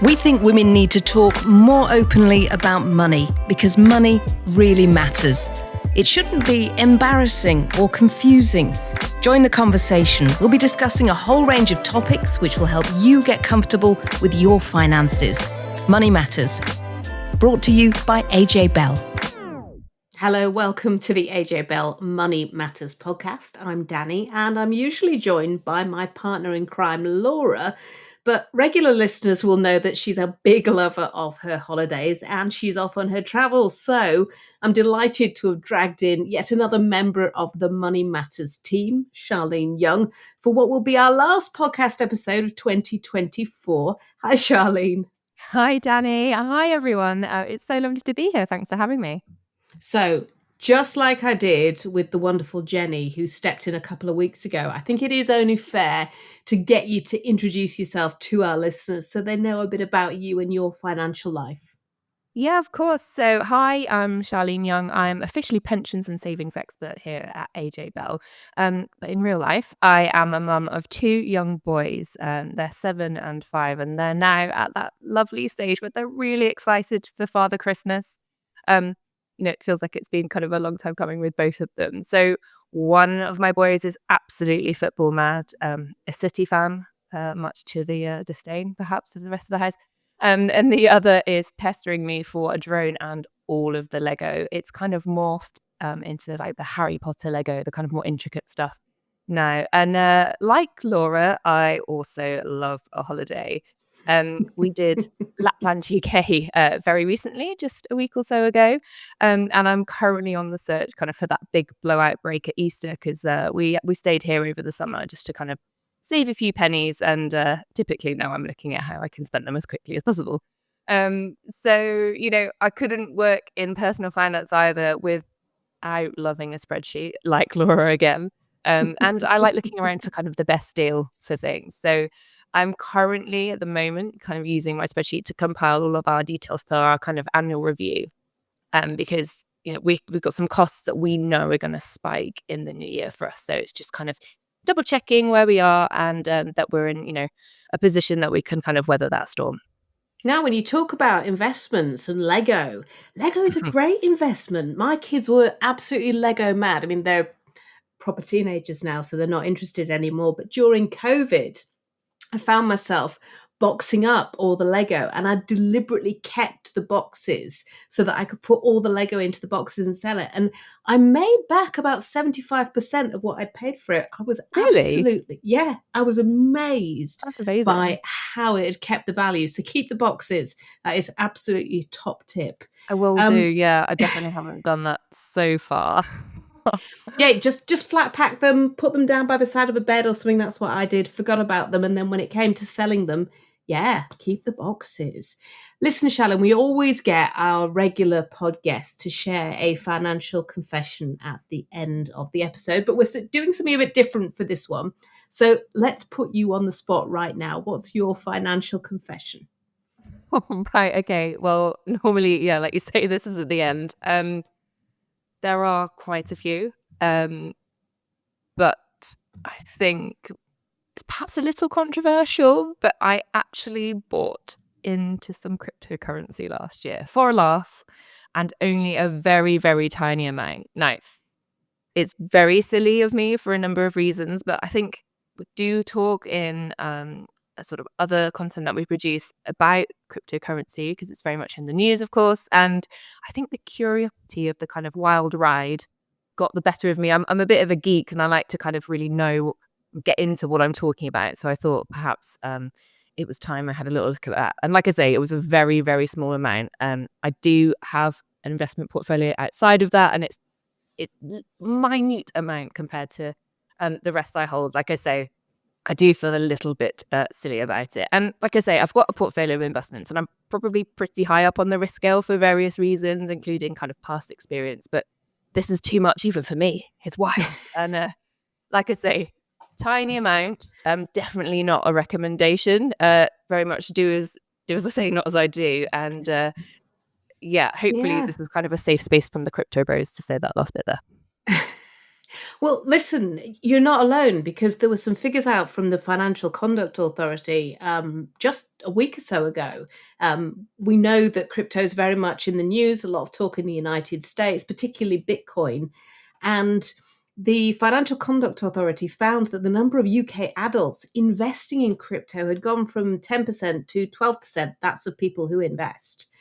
We think women need to talk more openly about money because money really matters. It shouldn't be embarrassing or confusing. Join the conversation. We'll be discussing a whole range of topics which will help you get comfortable with your finances. Money Matters. Brought to you by AJ Bell. Hello, welcome to the AJ Bell Money Matters podcast. I'm Danni, and I'm usually joined by my partner in crime, Laura. But regular listeners will know that she's a big lover of her holidays and she's off on her travels. So I'm delighted to have dragged in yet another member of the Money Matters team, Charlene Young, for what will be our last podcast episode of 2024. Hi, Charlene. Hi, Danni. Hi, everyone. It's so lovely to be here. Thanks for having me. So, just like I did with the wonderful Jenny, who stepped in a couple of weeks ago, I think it is only fair to get you to introduce yourself to our listeners so they know a bit about you and your financial life. Yeah, of course. So, hi, I'm Charlene Young. I'm officially pensions and savings expert here at AJ Bell. But in real life, I am a mum of two young boys. They're 7 and 5, and they're now at that lovely stage where they're really excited for Father Christmas. It feels like it's been kind of a long time coming with both of them. So one of my boys is absolutely football mad, a City fan, much to the disdain, perhaps, of the rest of the house. And the other is pestering me for a drone and all of the Lego. It's kind of morphed into like the Harry Potter Lego, the kind of more intricate stuff now. And like Laura, I also love a holiday. We did Lapland, UK very recently, just a week or so ago. And I'm currently on the search kind of for that big blowout break at Easter because we stayed here over the summer just to kind of save a few pennies. And typically now I'm looking at how I can spend them as quickly as possible. So, I couldn't work in personal finance either without loving a spreadsheet like Laura again. And I like looking around for kind of the best deal for things. So I'm currently at the moment kind of using my spreadsheet to compile all of our details for our kind of annual review. Because, we've got some costs that we know are going to spike in the new year for us. So it's just kind of double checking where we are and that we're in, a position that we can kind of weather that storm. Now, when you talk about investments and Lego is a great investment. My kids were absolutely Lego mad. I mean, they're proper teenagers now, so they're not interested anymore. But during COVID, I found myself boxing up all the Lego, and I deliberately kept the boxes so that I could put all the Lego into the boxes and sell it. And I made back about 75% of what I paid for it. I was Really? I was amazed That's amazing. by how it had kept the value. So keep the boxes. That is absolutely top tip. I will do. Yeah, I definitely haven't done that so far. Yeah, just flat pack them, put them down by the side of a bed or something. That's what I did. Forgot about them. And then when it came to selling them, keep the boxes. Listen, Charlene, we always get our regular pod guests to share a financial confession at the end of the episode, but we're doing something a bit different for this one. So let's put you on the spot right now. What's your financial confession? Right. Okay. Well, normally, like you say, this is at the end. There are quite a few, but I think it's perhaps a little controversial, but I actually bought into some cryptocurrency last year for a laugh and only a very, very tiny amount. Now, it's very silly of me for a number of reasons, but I think we do talk in a sort of other content that we produce about cryptocurrency because it's very much in the news, of course. And I think the curiosity of the kind of wild ride got the better of me. I'm a bit of a geek and I like to kind of really get into what I'm talking about. So I thought perhaps it was time I had a little look at that. And like I say, it was a very, very small amount. I do have an investment portfolio outside of that, and it's minute amount compared to the rest I hold. Like I say, I do feel a little bit silly about it. And like I say, I've got a portfolio of investments and I'm probably pretty high up on the risk scale for various reasons, including kind of past experience. But this is too much even for me. It's wild. And like I say, tiny amount, definitely not a recommendation. Very much do as I say, not as I do. And hopefully this is kind of a safe space from the crypto bros to say that last bit there. Well, listen, you're not alone because there were some figures out from the Financial Conduct Authority just a week or so ago. We know that crypto is very much in the news, a lot of talk in the United States, particularly Bitcoin. And the Financial Conduct Authority found that the number of UK adults investing in crypto had gone from 10% to 12%. That's of people who invest.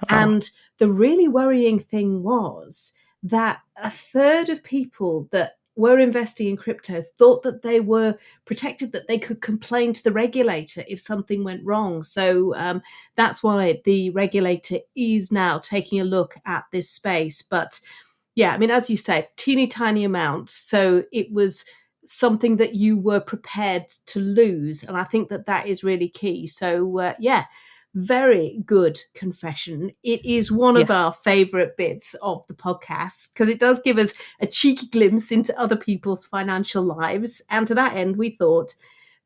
Oh, And the really worrying thing was that a third of people that were investing in crypto thought that they were protected, that they could complain to the regulator if something went wrong. So that's why the regulator is now taking a look at this space. But yeah, I mean, as you said, teeny tiny amount. So it was something that you were prepared to lose. And I think that that is really key. So yeah, very good confession. It is one yeah. of our favorite bits of the podcast because it does give us a cheeky glimpse into other people's financial lives. And to that end, we thought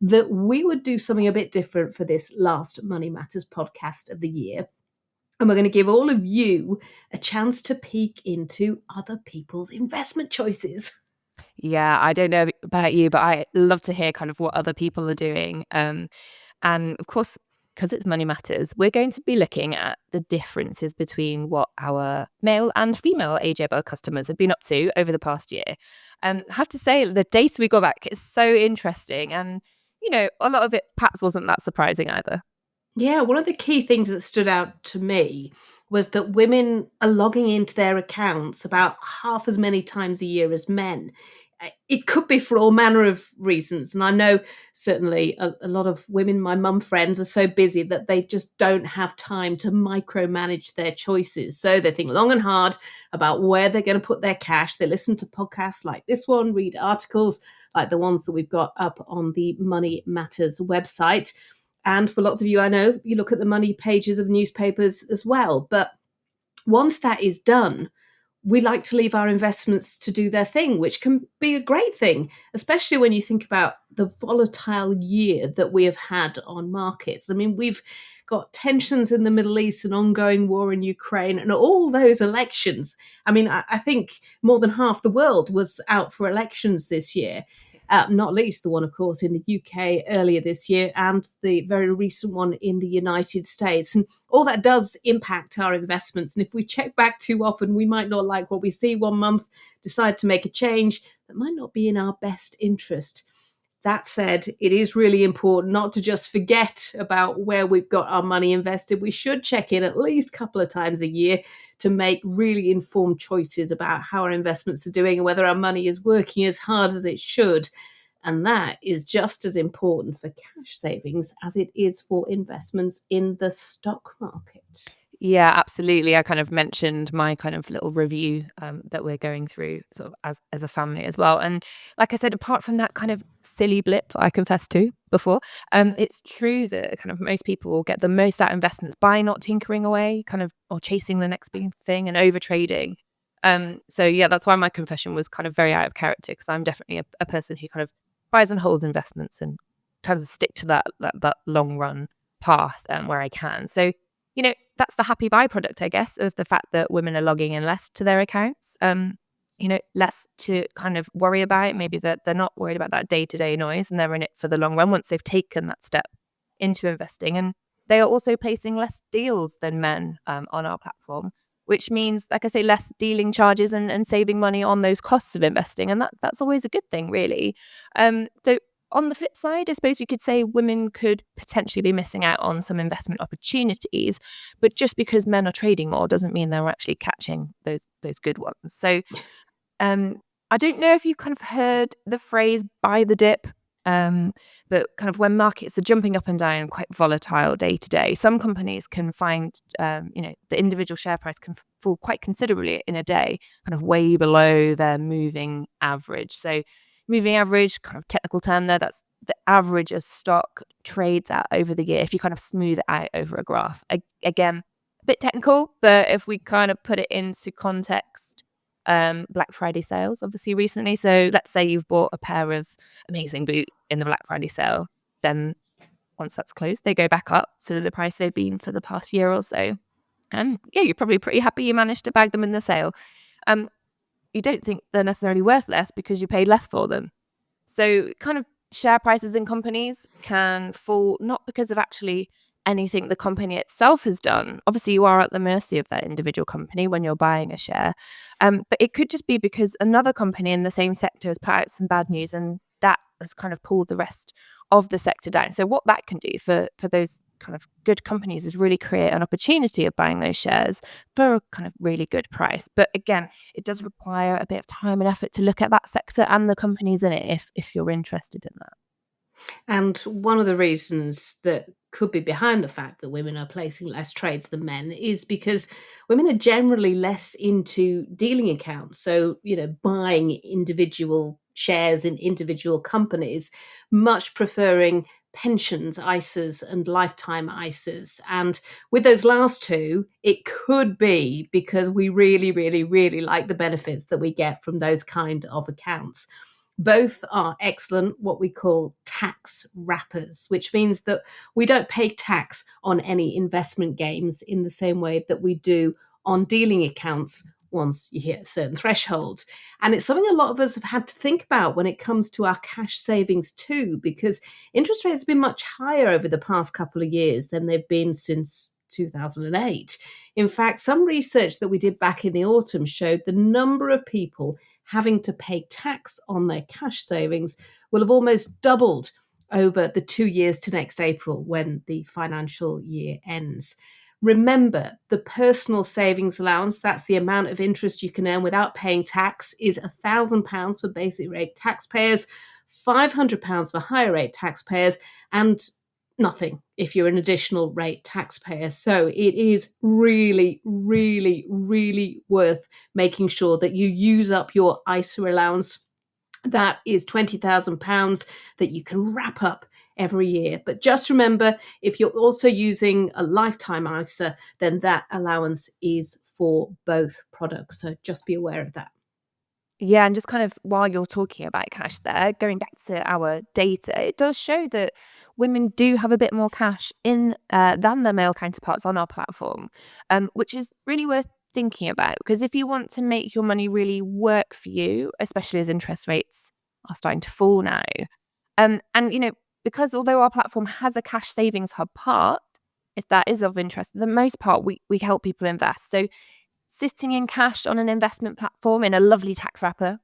that we would do something a bit different for this last Money Matters podcast of the year. And we're going to give all of you a chance to peek into other people's investment choices. Yeah, I don't know about you, but I love to hear kind of what other people are doing. And of course, because it's Money Matters, we're going to be looking at the differences between what our male and female AJBL customers have been up to over the past year. I have to say, the data we got back is so interesting. And, a lot of it perhaps wasn't that surprising either. Yeah, one of the key things that stood out to me was that women are logging into their accounts about half as many times a year as men. It could be for all manner of reasons. And I know certainly a lot of women, my mum friends, are so busy that they just don't have time to micromanage their choices. So they think long and hard about where they're going to put their cash. They listen to podcasts like this one, read articles like the ones that we've got up on the Money Matters website. And for lots of you, I know you look at the money pages of newspapers as well. But once that is done, we like to leave our investments to do their thing, which can be a great thing, especially when you think about the volatile year that we have had on markets. I mean, we've got tensions in the Middle East, an ongoing war in Ukraine, and all those elections. I mean, I think more than half the world was out for elections this year. Not least the one, of course, in the UK earlier this year and the very recent one in the United States. And all that does impact our investments. And if we check back too often, we might not like what we see one month, decide to make a change that might not be in our best interest. That said, it is really important not to just forget about where we've got our money invested. We should check in at least a couple of times a year to make really informed choices about how our investments are doing and whether our money is working as hard as it should. And that is just as important for cash savings as it is for investments in the stock market. Yeah, absolutely. I kind of mentioned my kind of little review that we're going through sort of as a family as well. And like I said, apart from that kind of silly blip I confessed to before, it's true that kind of most people will get the most out of investments by not tinkering away, kind of, or chasing the next big thing and over trading. So yeah, that's why my confession was kind of very out of character, because I'm definitely a person who kind of buys and holds investments and tries to stick to that long run path where I can. So that's the happy byproduct, I guess, of the fact that women are logging in less to their accounts, less to kind of worry about. Maybe that they're not worried about that day-to-day noise and they're in it for the long run once they've taken that step into investing. And they are also placing less deals than men on our platform, which means, like I say, less dealing charges and saving money on those costs of investing. And that's always a good thing, really. So on the flip side, I suppose you could say women could potentially be missing out on some investment opportunities, but just because men are trading more doesn't mean they're actually catching those good ones. So I don't know if you kind of heard the phrase "buy the dip," but kind of when markets are jumping up and down, quite volatile day to day, some companies can find the individual share price can fall quite considerably in a day, kind of way below their moving average. So moving average, kind of technical term there, that's the average a stock trades at over the year if you kind of smooth it out over a graph. Again, a bit technical, but if we kind of put it into context, Black Friday sales obviously recently. So let's say you've bought a pair of amazing boots in the Black Friday sale, then once that's closed, they go back up to the price they've been for the past year or so. And yeah, you're probably pretty happy you managed to bag them in the sale. you don't think they're necessarily worth less because you paid less for them. So kind of share prices in companies can fall not because of actually anything the company itself has done. Obviously, you are at the mercy of that individual company when you're buying a share. But it could just be because another company in the same sector has put out some bad news, and that has kind of pulled the rest of the sector down. So what that can do for those kind of good companies is really create an opportunity of buying those shares for a kind of really good price. But again, it does require a bit of time and effort to look at that sector and the companies in it if you're interested in that. And one of the reasons that could be behind the fact that women are placing less trades than men is because women are generally less into dealing accounts. So, buying individual shares in individual companies, much preferring pensions, ISAs, and lifetime ISAs. And with those last two, it could be because we really, really, really like the benefits that we get from those kind of accounts. Both are excellent, what we call tax wrappers, which means that we don't pay tax on any investment gains in the same way that we do on dealing accounts once you hit a certain threshold. And it's something a lot of us have had to think about when it comes to our cash savings too, because interest rates have been much higher over the past couple of years than they've been since 2008. In fact, some research that we did back in the autumn showed the number of people having to pay tax on their cash savings will have almost doubled over the 2 years to next April when the financial year ends. Remember, the personal savings allowance, that's the amount of interest you can earn without paying tax, is £1,000 for basic rate taxpayers, £500 for higher rate taxpayers, and nothing if you're an additional rate taxpayer. So it is really, really, really worth making sure that you use up your ISA allowance. That is £20,000 that you can wrap up every year. But just remember, if you're also using a lifetime ISA, then that allowance is for both products. So just be aware of that. Yeah, and just kind of while you're talking about cash there, going back to our data, it does show that women do have a bit more cash in than their male counterparts on our platform, which is really worth thinking about. Because if you want to make your money really work for you, especially as interest rates are starting to fall now, and because although our platform has a cash savings hub part, if that is of interest, for the most part we help people invest. So sitting in cash on an investment platform in a lovely tax wrapper,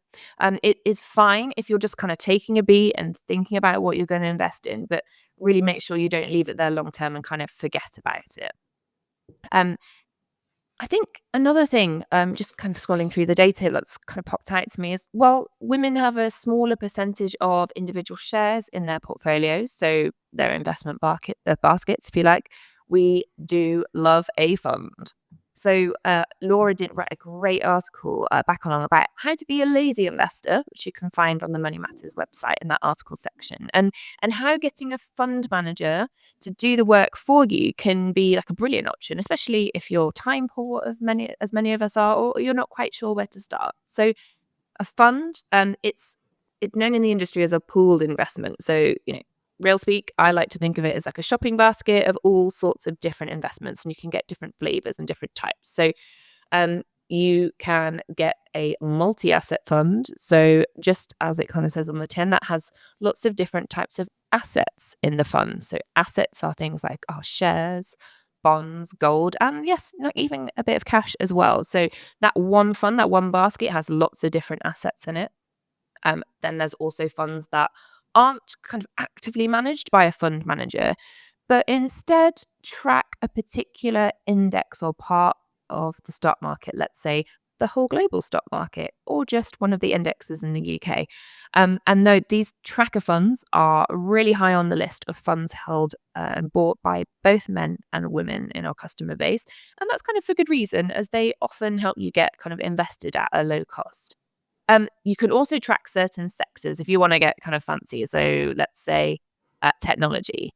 it is fine if you're just kind of taking a beat and thinking about what you're going to invest in, but really make sure you don't leave it there long term and kind of forget about it. I think another thing, just kind of scrolling through the data that's kind of popped out to me is, well, women have a smaller percentage of individual shares in their portfolios, so their investment baskets, if you like. We do love a fund. So Laura did write a great article back along about how to be a lazy investor, which you can find on the Money Matters website in that article section, and how getting a fund manager to do the work for you can be like a brilliant option, especially if you're time poor, as many of us are, or you're not quite sure where to start. So a fund, it's known in the industry as a pooled investment. So real speak, I like to think of it as like a shopping basket of all sorts of different investments, and you can get different flavors and different types. So you can get a multi-asset fund. So just as it kind of says on the tin, that has lots of different types of assets in the fund. So assets are things like shares, bonds, gold, and yes, even a bit of cash as well. So that one fund, that one basket has lots of different assets in it. Then there's also funds that aren't kind of actively managed by a fund manager, but instead track a particular index or part of the stock market, let's say the whole global stock market, or just one of the indexes in the UK. And though these tracker funds are really high on the list of funds held and bought by both men and women in our customer base, and that's kind of for good reason, as they often help you get kind of invested at a low cost. You can also track certain sectors if you want to get kind of fancy. So let's say technology.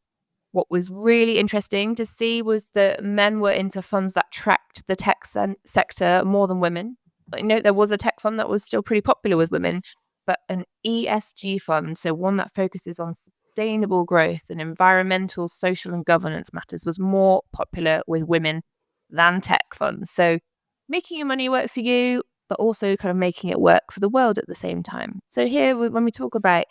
What was really interesting to see was that men were into funds that tracked the tech sector more than women. I know there was a tech fund that was still pretty popular with women, but an ESG fund, so one that focuses on sustainable growth and environmental, social, and governance matters, was more popular with women than tech funds. So making your money work for you, but also kind of making it work for the world at the same time. So here, when we talk about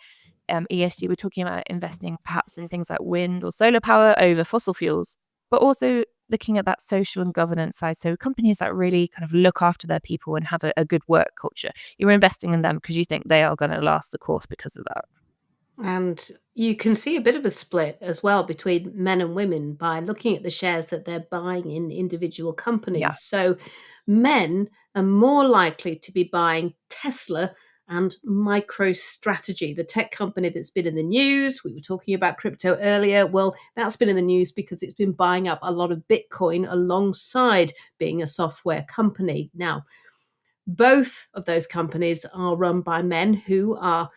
ESG, we're talking about investing perhaps in things like wind or solar power over fossil fuels, but also looking at that social and governance side. So companies that really kind of look after their people and have a good work culture, you're investing in them because you think they are going to last the course because of that. And you can see a bit of a split as well between men and women by looking at the shares that they're buying in individual companies. Yeah. So men are more likely to be buying Tesla and MicroStrategy, the tech company that's been in the news. We were talking about crypto earlier. Well, that's been in the news because it's been buying up a lot of Bitcoin alongside being a software company. Now, both of those companies are run by men who are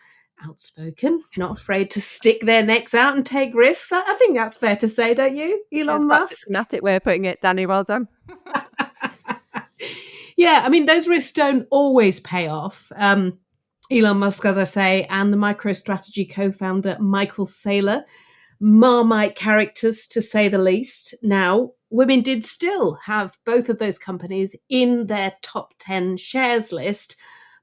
outspoken, not afraid to stick their necks out and take risks. I think that's fair to say, don't you, That's Elon quite a Musk? diplomatic way of putting it, Danny. Well done. Yeah, I mean, those risks don't always pay off. Elon Musk, as I say, and the MicroStrategy co-founder Michael Saylor, Marmite characters to say the least. Now, women did still have both of those companies in their top 10 shares list,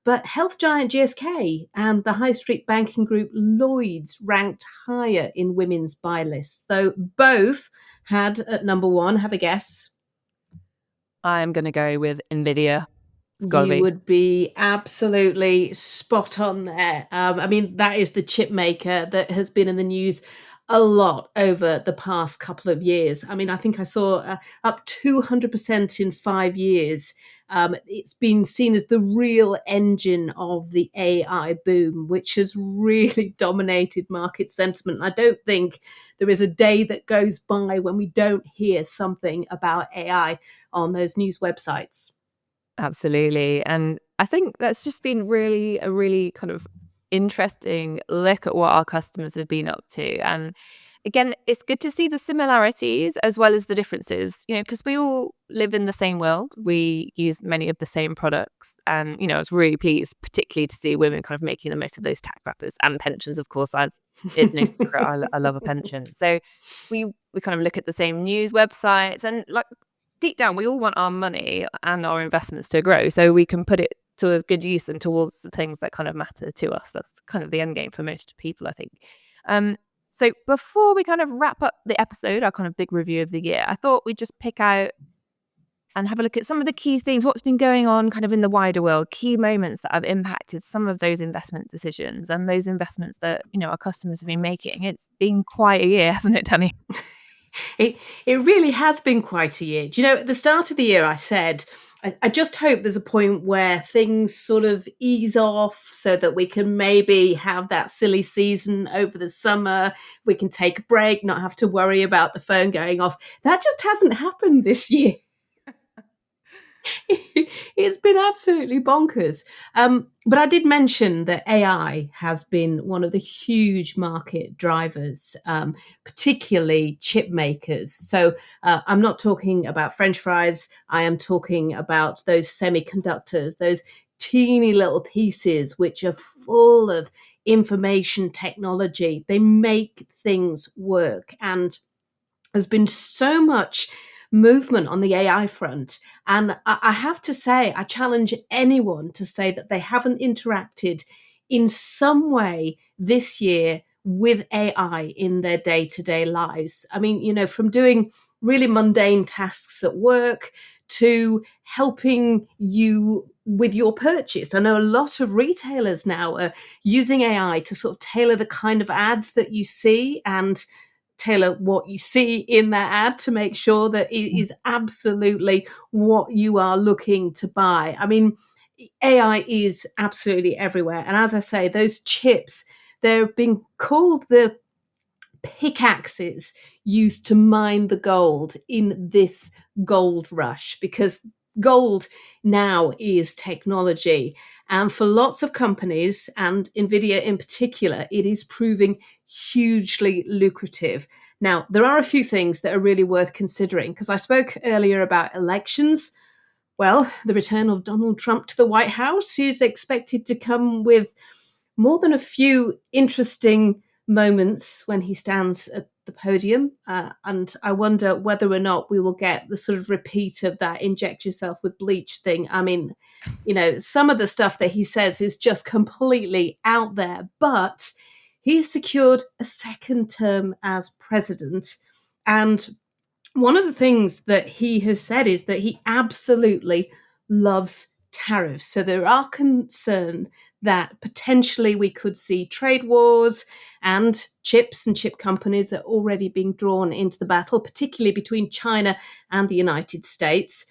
but health giant GSK and the high street banking group Lloyds ranked higher in women's buy lists, though both had at number one. Have a guess. I'm going to go with Nvidia. It's got to You be. would be absolutely spot on there. I mean, that is the chip maker that has been in the news a lot over the past couple of years. I mean, I think I saw up 200% in 5 years. It's been seen as the real engine of the AI boom, which has really dominated market sentiment. I don't think there is a day that goes by when we don't hear something about AI on those news websites. Absolutely. And I think that's just been a really kind of interesting look at what our customers have been up to. And again, it's good to see the similarities as well as the differences, because we all live in the same world. We use many of the same products. And, I was really pleased, particularly to see women kind of making the most of those tax wrappers and pensions. Of course, it's no secret, I love a pension. So we kind of look at the same news websites and like, deep down, we all want our money and our investments to grow so we can put it to a good use and towards the things that kind of matter to us. That's kind of the end game for most people, I think. So before we kind of wrap up the episode, our kind of big review of the year, I thought we'd just pick out and have a look at some of the key things, what's been going on kind of in the wider world, key moments that have impacted some of those investment decisions and those investments that, our customers have been making. It's been quite a year, hasn't it, Danny? It really has been quite a year. Do you know, at the start of the year, I said, I just hope there's a point where things sort of ease off so that we can maybe have that silly season over the summer. We can take a break, not have to worry about the phone going off. That just hasn't happened this year. It's been absolutely bonkers. But I did mention that AI has been one of the huge market drivers, particularly chip makers. So I'm not talking about French fries. I am talking about those semiconductors, those teeny little pieces which are full of information technology. They make things work. And there's been so much movement on the AI front. And I have to say, I challenge anyone to say that they haven't interacted in some way this year with AI in their day-to-day lives. I mean, from doing really mundane tasks at work to helping you with your purchase. I know a lot of retailers now are using AI to sort of tailor the kind of ads that you see and tailor what you see in that ad to make sure that it is absolutely what you are looking to buy. I mean, AI is absolutely everywhere. And as I say, those chips, they're being called the pickaxes used to mine the gold in this gold rush, because gold now is technology. And for lots of companies, and Nvidia in particular, it is proving hugely lucrative. Now, there are a few things that are really worth considering, because I spoke earlier about elections. Well, the return of Donald Trump to the White House is expected to come with more than a few interesting moments when he stands at the podium. And I wonder whether or not we will get the sort of repeat of that inject yourself with bleach thing. I mean, some of the stuff that he says is just completely out there, but he's secured a second term as president. And one of the things that he has said is that he absolutely loves tariffs. So there are concerns that potentially we could see trade wars, and chips and chip companies are already being drawn into the battle, particularly between China and the United States.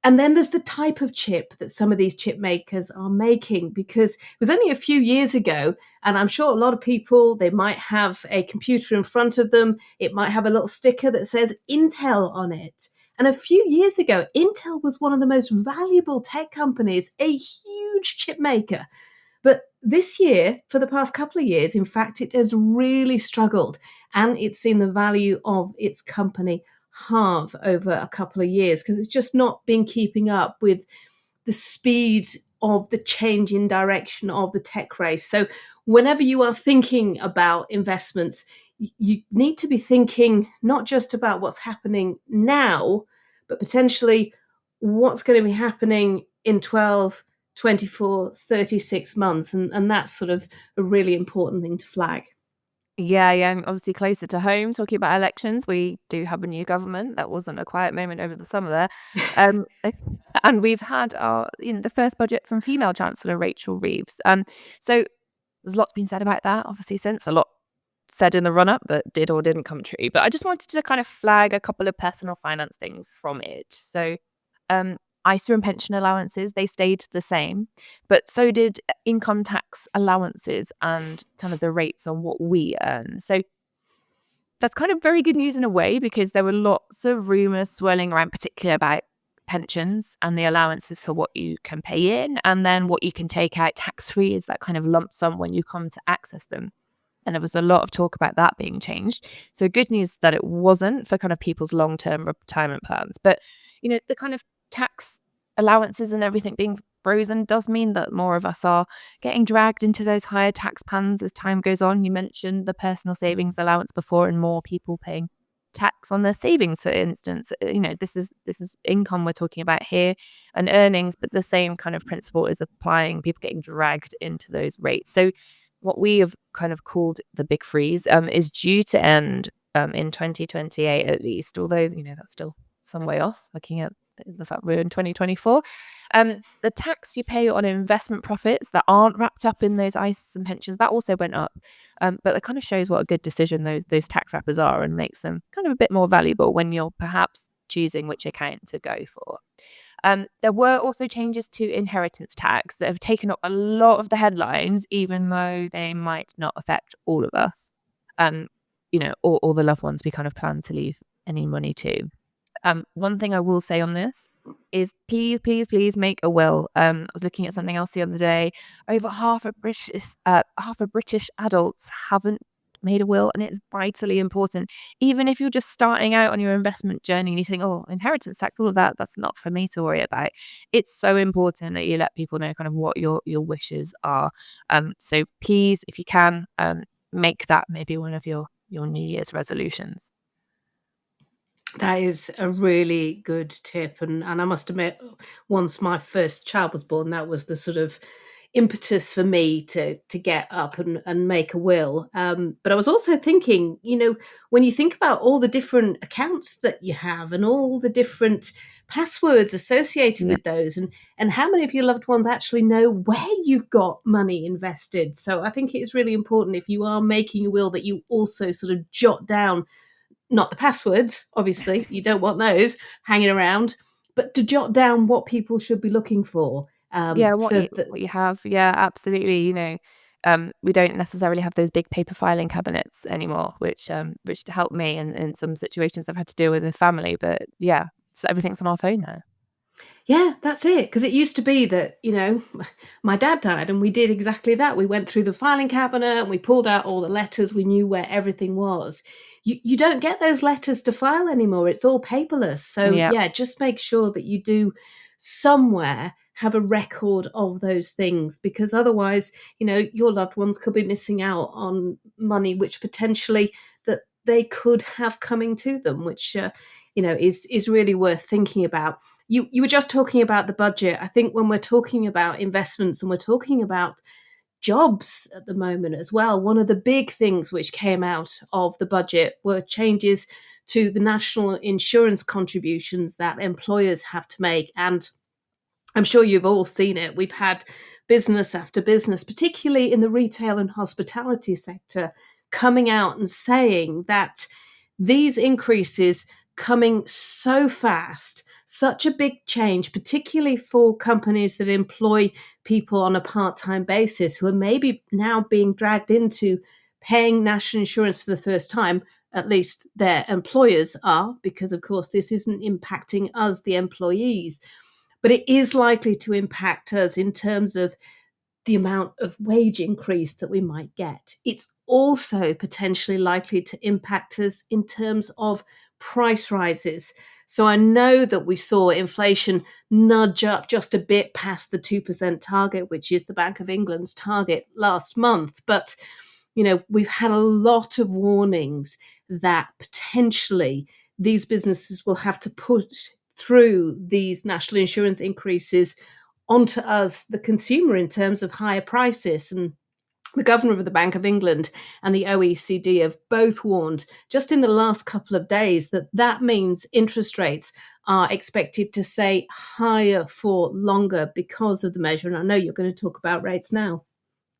And then there's the type of chip that some of these chip makers are making, because it was only a few years ago, and I'm sure a lot of people, they might have a computer in front of them. It might have a little sticker that says Intel on it. And a few years ago, Intel was one of the most valuable tech companies, a huge chip maker. But this year, for the past couple of years, in fact, it has really struggled, and it's seen the value of its company halve over a couple of years because it's just not been keeping up with the speed of the change in direction of the tech race. So whenever you are thinking about investments, you need to be thinking not just about what's happening now, but potentially what's going to be happening in 12, 24, 36 months. And that's sort of a really important thing to flag. Yeah, and obviously closer to home, talking about elections, we do have a new government. That wasn't a quiet moment over the summer there. And we've had the first budget from female Chancellor Rachel Reeves. So there's a lot been said about that, obviously, since a lot said in the run-up that did or didn't come true. But I just wanted to kind of flag a couple of personal finance things from it. So ISA and pension allowances, they stayed the same, but so did income tax allowances and kind of the rates on what we earn. So that's kind of very good news in a way, because there were lots of rumours swirling around, particularly about pensions and the allowances for what you can pay in and then what you can take out tax-free is that kind of lump sum when you come to access them. And there was a lot of talk about that being changed. So good news that it wasn't for kind of people's long-term retirement plans. But, the kind of tax allowances and everything being frozen does mean that more of us are getting dragged into those higher tax plans as time goes on. You mentioned the personal savings allowance before, and more people paying tax on their savings, for instance. This is income we're talking about here and earnings, but the same kind of principle is applying, people getting dragged into those rates. So what we have kind of called the big freeze is due to end in 2028 at least, although that's still some way off, looking at the fact we're in 2024. The tax you pay on investment profits that aren't wrapped up in those ISAs and pensions, that also went up. But it kind of shows what a good decision those tax wrappers are, and makes them kind of a bit more valuable when you're perhaps choosing which account to go for. There were also changes to inheritance tax that have taken up a lot of the headlines, even though they might not affect all of us, or the loved ones we kind of plan to leave any money to. One thing I will say on this is please, please, please make a will. I was looking at something else the other day. Over half of British adults haven't made a will, and it's vitally important. Even if you're just starting out on your investment journey and you think, oh, inheritance tax, all of that's not for me to worry about. It's so important that you let people know kind of what your wishes are. So please, if you can, make that maybe one of your New Year's resolutions. That is a really good tip. And I must admit, once my first child was born, that was the sort of impetus for me to get up and make a will. But I was also thinking, when you think about all the different accounts that you have and all the different passwords associated with those, and how many of your loved ones actually know where you've got money invested. So I think it is really important, if you are making a will, that you also sort of jot down, not the passwords, obviously, you don't want those hanging around, but to jot down what people should be looking for. What you have. Yeah, absolutely. We don't necessarily have those big paper filing cabinets anymore, which helped me in some situations I've had to deal with family. But yeah, so everything's on our phone now. Yeah, that's it. Because it used to be that, my dad died and we did exactly that. We went through the filing cabinet and we pulled out all the letters. We knew where everything was. You don't get those letters to file anymore. It's all paperless. So just make sure that you do somewhere have a record of those things, because otherwise, your loved ones could be missing out on money, which potentially that they could have coming to them, which is really worth thinking about. You were just talking about the budget. I think when we're talking about investments and we're talking about jobs at the moment as well, one of the big things which came out of the budget were changes to the national insurance contributions that employers have to make. And I'm sure you've all seen it. We've had business after business, particularly in the retail and hospitality sector, coming out and saying that these increases coming so fast, such a big change, particularly for companies that employ people on a part-time basis who are maybe now being dragged into paying national insurance for the first time. At least their employers are, because of course this isn't impacting us, the employees, but it is likely to impact us in terms of the amount of wage increase that we might get. It's also potentially likely to impact us in terms of price rises. So I know that we saw inflation nudge up just a bit past the 2% target, which is the Bank of England's target last month. But, we've had a lot of warnings that potentially these businesses will have to put through these national insurance increases onto us, the consumer, in terms of higher prices. And the governor of the Bank of England and the OECD have both warned just in the last couple of days that means interest rates are expected to stay higher for longer because of the measure. And I know you're going to talk about rates now.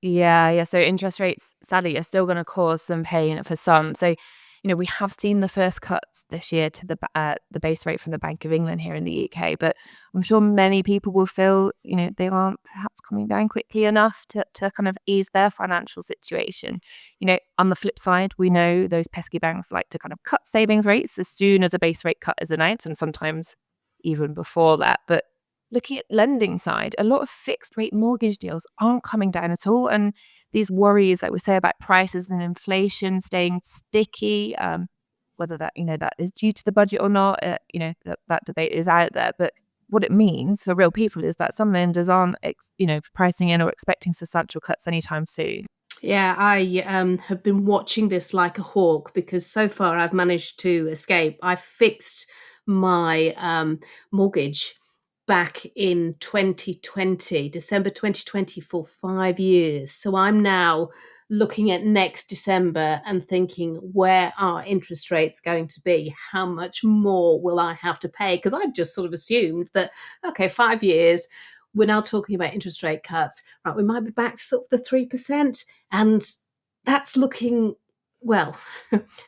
Yeah. So interest rates, sadly, are still going to cause some pain for some. So, we have seen the first cuts this year to the base rate from the Bank of England here in the UK, but I'm sure many people will feel, they aren't perhaps coming down quickly enough to kind of ease their financial situation. On the flip side, we know those pesky banks like to kind of cut savings rates as soon as a base rate cut is announced, and sometimes even before that. But looking at lending side, a lot of fixed rate mortgage deals aren't coming down at all. And these worries, like we say, about prices and inflation staying sticky, whether that is due to the budget or not, that debate is out there. But what it means for real people is that some lenders aren't, pricing in or expecting substantial cuts anytime soon. Yeah, I have been watching this like a hawk because so far I've managed to escape. I fixed my mortgage back in 2020, December 2020, for 5 years. So I'm now looking at next December and thinking, where are interest rates going to be? How much more will I have to pay? Because I just sort of assumed that, okay, 5 years, we're now talking about interest rate cuts. Right, we might be back to sort of the 3%. And that's looking, well,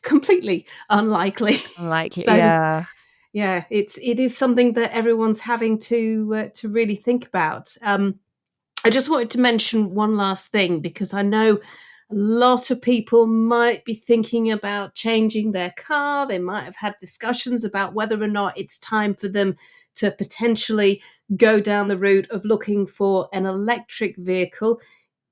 completely unlikely. Unlikely, So yeah. yeah, it is something that everyone's having to really think about. I just wanted to mention one last thing because I know a lot of people might be thinking about changing their car. They might have had discussions about whether or not it's time for them to potentially go down the route of looking for an electric vehicle.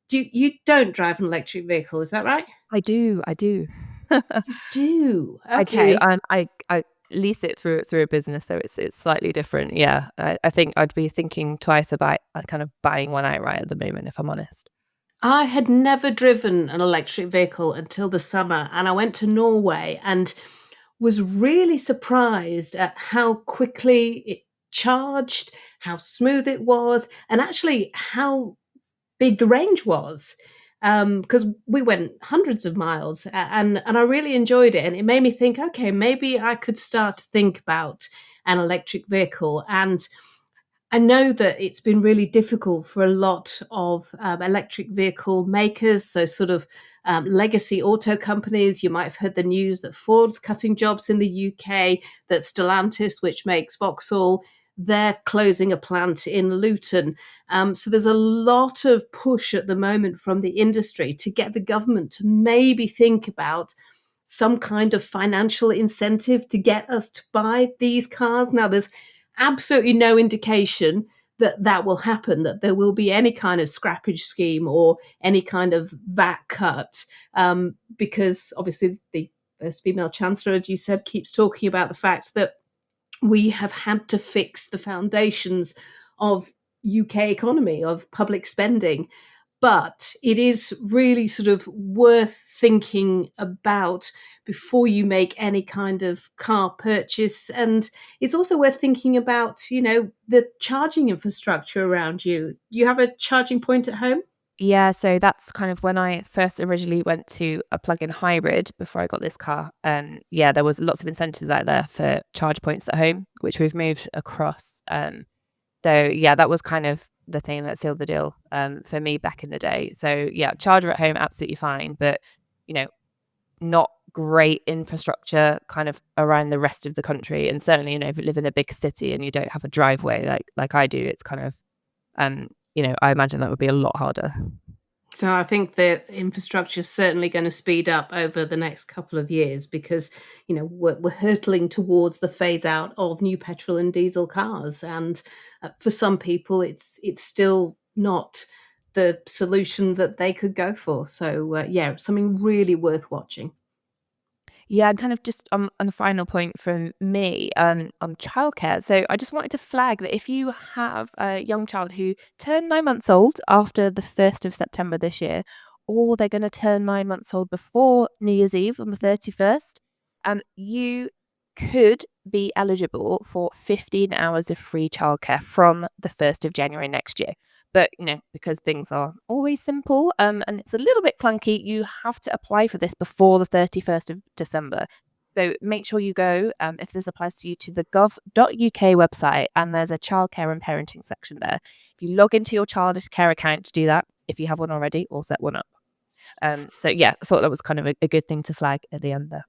You don't drive an electric vehicle, is that right? I do. You do. I do. Okay. I lease it through a business, so it's slightly different. Yeah, I think I'd be thinking twice about kind of buying one outright at the moment, if I'm honest. I had never driven an electric vehicle until the summer, and I went to Norway and was really surprised at how quickly it charged, how smooth it was, and actually how big the range was. Because we went hundreds of miles and I really enjoyed it. And it made me think, okay, maybe I could start to think about an electric vehicle. And I know that it's been really difficult for a lot of electric vehicle makers, so sort of legacy auto companies. You might have heard the news that Ford's cutting jobs in the UK, that Stellantis, which makes Vauxhall, they're closing a plant in Luton. So there's a lot of push at the moment from the industry to get the government to maybe think about some kind of financial incentive to get us to buy these cars. Now, there's absolutely no indication that that will happen, that there will be any kind of scrappage scheme or any kind of VAT cut, because obviously the first female chancellor, as you said, keeps talking about the fact that we have had to fix the foundations of UK economy, of public spending. But it is really sort of worth thinking about before you make any kind of car purchase. And it's also worth thinking about, the charging infrastructure around you. Do you have a charging point at home? Yeah, so that's kind of when I first originally went to a plug-in hybrid before I got this car. Yeah, there was lots of incentives out there for charge points at home, which we've moved across. So yeah, that was kind of the thing that sealed the deal for me back in the day. So yeah, charger at home, absolutely fine, but not great infrastructure kind of around the rest of the country. And certainly, if you live in a big city and you don't have a driveway like I do, it's kind of I imagine that would be a lot harder. So I think the infrastructure is certainly going to speed up over the next couple of years because, we're hurtling towards the phase out of new petrol and diesel cars. And for some people, it's still not the solution that they could go for. So, it's something really worth watching. Yeah, and kind of just on the final point from me on childcare. So I just wanted to flag that if you have a young child who turned 9 months old after the 1st of September this year, or they're going to turn 9 months old before New Year's Eve on the 31st, you could be eligible for 15 hours of free childcare from the 1st of January next year. But, because things are always simple and it's a little bit clunky, you have to apply for this before the 31st of December. So make sure you go, if this applies to you, to the gov.uk website, and there's a childcare and parenting section there. If you log into your childcare account to do that, if you have one already, or set one up. So yeah, I thought that was kind of a good thing to flag at the end there.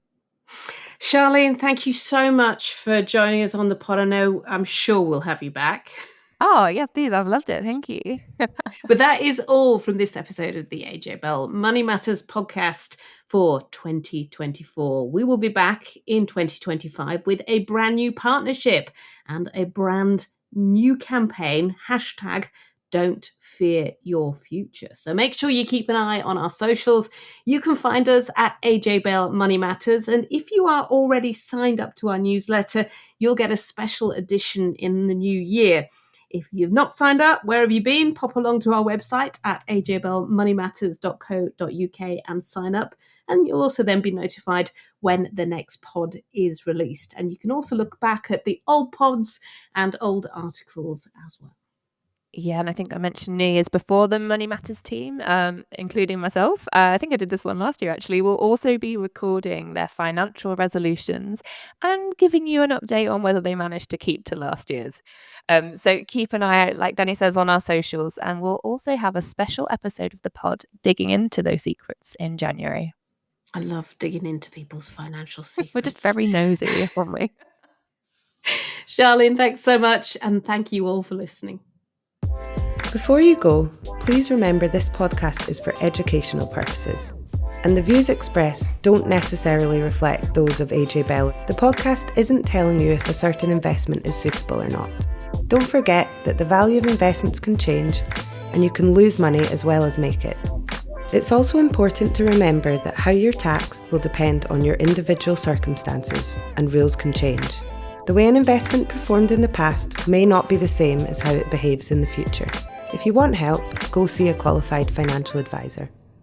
Charlene, thank you so much for joining us on the pod. I'm sure we'll have you back. Oh, yes, please. I've loved it. Thank you. But that is all from this episode of the AJ Bell Money Matters podcast for 2024. We will be back in 2025 with a brand new partnership and a brand new campaign, #Don't Fear Your Future. So make sure you keep an eye on our socials. You can find us at AJ Bell Money Matters. And if you are already signed up to our newsletter, you'll get a special edition in the new year. If you've not signed up, where have you been? Pop along to our website at ajbellmoneymatters.co.uk and sign up. And you'll also then be notified when the next pod is released. And you can also look back at the old pods and old articles as well. Yeah, and I think I mentioned New Year's before. The Money Matters team, including myself, I think I did this one last year actually, will also be recording their financial resolutions and giving you an update on whether they managed to keep to last year's. So keep an eye out, like Danny says, on our socials, and we'll also have a special episode of the pod digging into those secrets in January. I love digging into people's financial secrets. We're just very nosy, aren't we? Charlene, thanks so much, and thank you all for listening. Before you go, please remember this podcast is for educational purposes, and the views expressed don't necessarily reflect those of AJ Bell. The podcast isn't telling you if a certain investment is suitable or not. Don't forget that the value of investments can change, and you can lose money as well as make it. It's also important to remember that how you're taxed will depend on your individual circumstances, and rules can change. The way an investment performed in the past may not be the same as how it behaves in the future. If you want help, go see a qualified financial advisor.